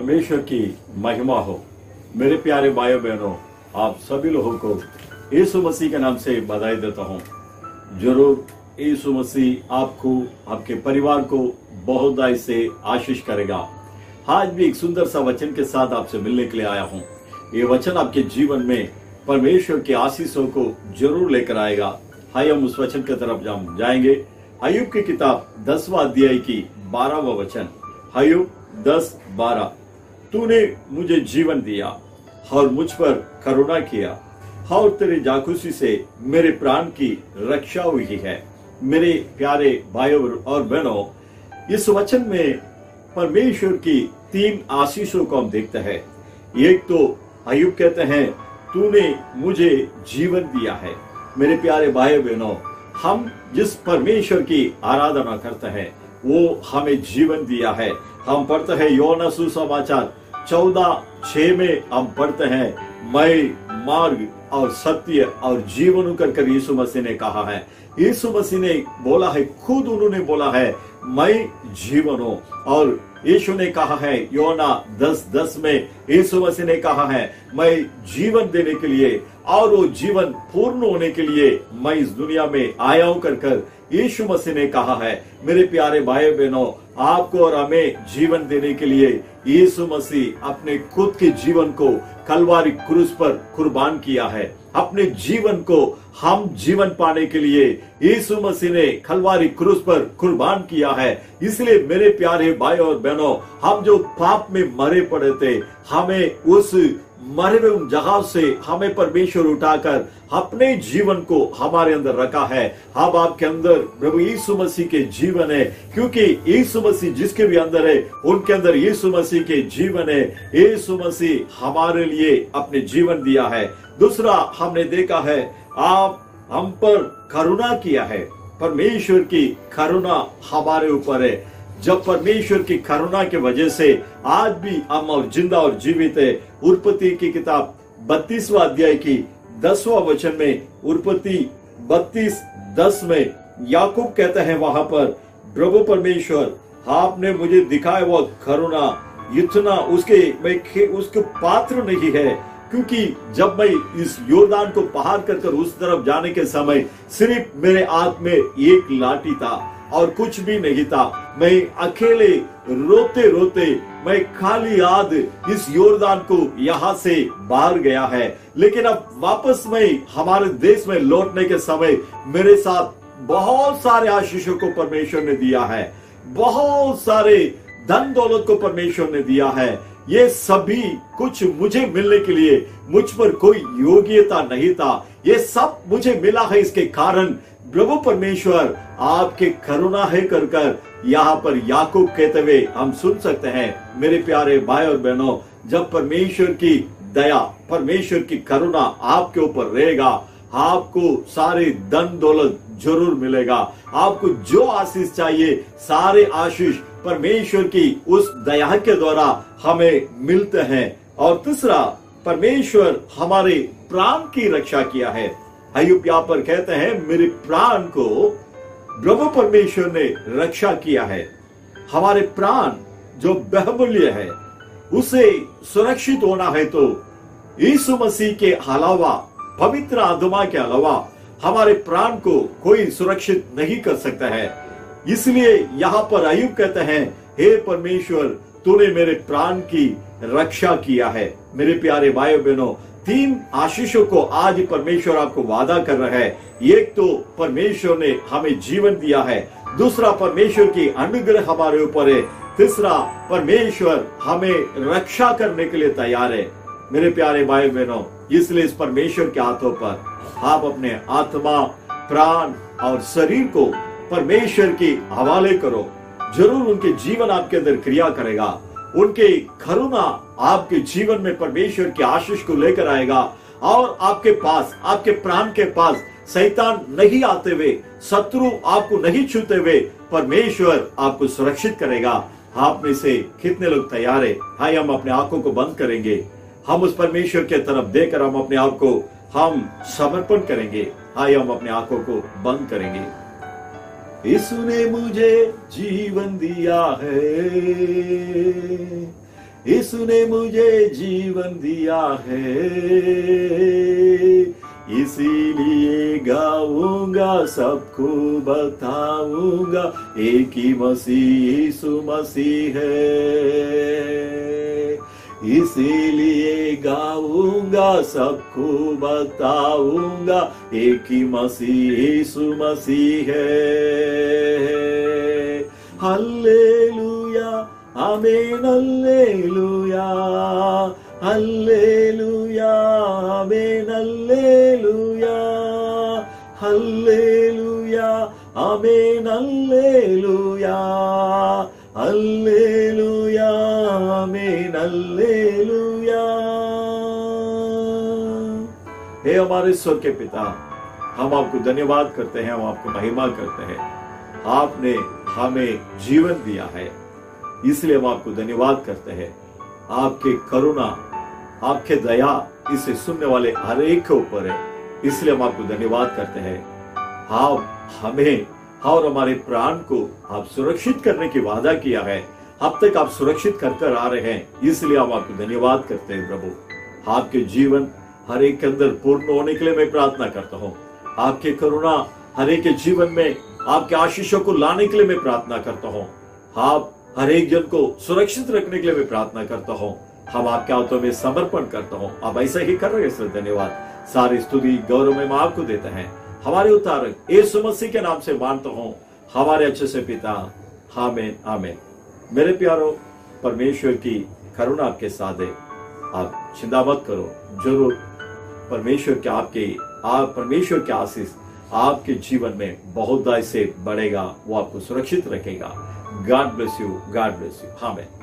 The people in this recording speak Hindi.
परमेश्वर की महिमा हो। मेरे प्यारे भाइयों बहनों, आप सभी लोगों को यीशु मसीह के नाम से बधाई देता हूं। जरूर यीशु मसीह आपको, आपके परिवार को बहुत दाई से आशीष करेगा। आज भी एक सुंदर सा वचन के साथ आपसे मिलने के लिए आया हूं। ये वचन आपके जीवन में परमेश्वर के आशीषों को जरूर लेकर आएगा। हाय, हम उस वचन की तरफ जाएंगे। अय्यूब की किताब 10वां अध्याय की 12वां वचन। अय्यूब 10:12। तूने मुझे जीवन दिया और मुझ पर करुणा किया और तेरे जासूसी से मेरे प्राण की रक्षा हुई है। मेरे प्यारे भाइयों और बहनों, इस वचन में परमेश्वर की 3 आशीषों को हम देखते हैं। एक तो अय्यूब कहते हैं, तूने मुझे जीवन दिया है। मेरे प्यारे भाई बहनों, हम जिस परमेश्वर की आराधना करते हैं वो हमें जीवन दिया है। हम पढ़ते हैं योना सुसमाचार 14:6 में हम पढ़ते हैं, मैं मार्ग और सत्य और जीवन कर यीशु मसीह ने कहा है। यीशु मसीह ने बोला है, खुद उन्होंने बोला है, मैं जीवन हूं। और यीशु ने कहा है योना 10:10 में, यीशु मसीह ने कहा है, मैं जीवन देने के लिए और वो जीवन पूर्ण होने के लिए मैं इस दुनिया में आया हूं कर यीशु मसीह ने कहा है। मेरे प्यारे भाई बहनों, आपको और हमें जीवन देने के लिए यीशु मसीह अपने खुद के जीवन को कलवारी क्रूस पर कुर्बान किया है। अपने जीवन को हम जीवन पाने के लिए यीशु मसीह ने कलवारी क्रूस पर कुर्बान किया है। इसलिए मेरे प्यारे भाई और बहनों, हम जो पाप में मरे पड़े थे, हमें उस मरे हुए जगह से हमें परमेश्वर उठाकर अपने जीवन को हमारे अंदर रखा है। अब आपके अंदर प्रभु यीशु मसीह के जीवन है, क्योंकि यीशु मसीह जिसके भी अंदर है उनके अंदर यीशु मसीह के जीवन है। यीशु मसीह हमारे लिए अपने जीवन दिया है। दूसरा हमने देखा है, आप हम पर करुणा किया है। परमेश्वर की करुणा हमारे ऊपर है। जब परमेश्वर की करुणा के वजह से आज भी हम और जिंदा और जीवित है। उत्पत्ति की किताब 32वां अध्याय की 10वां वचन में, उत्पत्ति 32:10 में याकूब कहते हैं वहां पर, प्रभु परमेश्वर आपने मुझे दिखाया वो करुणा इतना उसके पात्र नहीं है, क्योंकि जब मैं इस योर्दान को पार कर उस तरफ जाने के समय सिर्फ मेरे हाथ में एक लाठी था और कुछ भी नहीं था। मैं अकेले रोते रोते मैं खाली हाथ इस योर्दान को यहाँ से बाहर गया है। लेकिन अब वापस मैं हमारे देश में लौटने के समय मेरे साथ बहुत सारे आशीषों को परमेश्वर ने दिया है। बहुत सारे धन दौलत को परमेश्वर ने दिया है। ये सभी कुछ मुझे मिलने के लिए मुझ पर कोई योग्यता नहीं था। ये सब मुझे मिला है, इसके कारण प्रभु परमेश्वर आपके करुणा है कर यहाँ पर याकूब कहते हुए हम सुन सकते हैं। मेरे प्यारे भाई और बहनों, जब परमेश्वर की दया, परमेश्वर की करुणा आपके ऊपर रहेगा, आपको सारे धन दौलत जरूर मिलेगा। आपको जो आशीष चाहिए, सारे आशीष परमेश्वर की उस दया के द्वारा हमें मिलते हैं। और तीसरा, परमेश्वर हमारे प्राण की रक्षा किया है। अय्यूब यहाँ पर कहते हैं, मेरे प्राण को प्रभु परमेश्वर ने रक्षा किया है। हमारे प्राण जो बहुमूल्य है, उसे सुरक्षित होना है तो यीशु मसीह के अलावा, पवित्र आत्मा के अलावा हमारे प्राण को कोई सुरक्षित नहीं कर सकता है। इसलिए यहाँ पर अय्यूब कहते हैं, हे परमेश्वर तूने मेरे प्राण की रक्षा किया है। मेरे प्यारे भाई बहनों, 3 आशीषों को आज परमेश्वर आपको वादा कर रहा है। एक तो परमेश्वर ने हमें जीवन दिया है। दूसरा, परमेश्वर की अनुग्रह हमारे ऊपर है। तीसरा, परमेश्वर हमें रक्षा करने के लिए तैयार है। मेरे प्यारे भाई बहनों, इसलिए इस परमेश्वर के हाथों पर आप अपने आत्मा, प्राण और शरीर को परमेश्वर के हवाले करो। जरूर उनके जीवन आपके अंदर क्रिया करेगा। उनके करुणा आपके जीवन में परमेश्वर के आशीष को लेकर आएगा और आपके पास, आपके प्राण के पास शैतान नहीं आते हुए, शत्रु आपको नहीं छूते हुए परमेश्वर आपको सुरक्षित करेगा। आप में से कितने लोग तैयार है? हाय, हम अपने आंखों को बंद करेंगे। हम उस परमेश्वर के तरफ देकर हम अपने आप को हम समर्पण करेंगे। हाय, हम अपने आंखों को बंद करेंगे। यीशु ने मुझे जीवन दिया है, यीशु ने मुझे जीवन दिया है, इसीलिए गाऊंगा, सबको बताऊंगा, एक ही मसीह यीशु मसीह है। इसीलिए गाऊंगा, सबको बताऊंगा, एक ही मसीह यीशु मसीह है। हल्लेलुया, आमीन, हल्लेलुया, हल्लेलुया, आमीन, हल्लेलुया, हल्लेलुया, आमीन, हल्लेलुया, हल्लेलुया, आमीन, हल्लेलुया। हे हमारे ईश्वर के पिता, हम आपको धन्यवाद करते हैं, हम आपको महिमा करते हैं। आपने हमें जीवन दिया है, इसलिए हम आपको धन्यवाद करते हैं। आपके करुणा, आपके दया इसे सुनने वाले हर एक के ऊपर है, इसलिए हम आपको धन्यवाद करते हैं। आप हमें और हमारे प्राण को आप सुरक्षित करने की वादा किया है, अब तक आप सुरक्षित कर आ रहे हैं, इसलिए हम आपको धन्यवाद करते हैं प्रभु। आपके जीवन हर एक के अंदर पूर्ण होने के लिए मैं प्रार्थना करता हूँ। आपके करुणा हर एक के जीवन में आपके आशीषों को लाने के लिए मैं प्रार्थना करता हूँ। आप हर एक जन को सुरक्षित रखने के लिए मैं प्रार्थना करता हूँ। हम आपके हाथों में समर्पण करता हूँ। आप ऐसा ही कर रहे हैं सर, धन्यवाद। सारी स्तुति गौरव में आपको देते हैं, हमारे उद्धारक यीशु मसीह के नाम से मानता हूँ, हमारे अच्छे से पिता, आमीन, आमीन। मेरे प्यारो, परमेश्वर की करुणा आपके साथ है, आप चिंता मत करो, जरूर परमेश्वर के आशीष आपके जीवन में बहुत से बढ़ेगा, वो आपको सुरक्षित रखेगा। God bless you, God bless you, आमीन।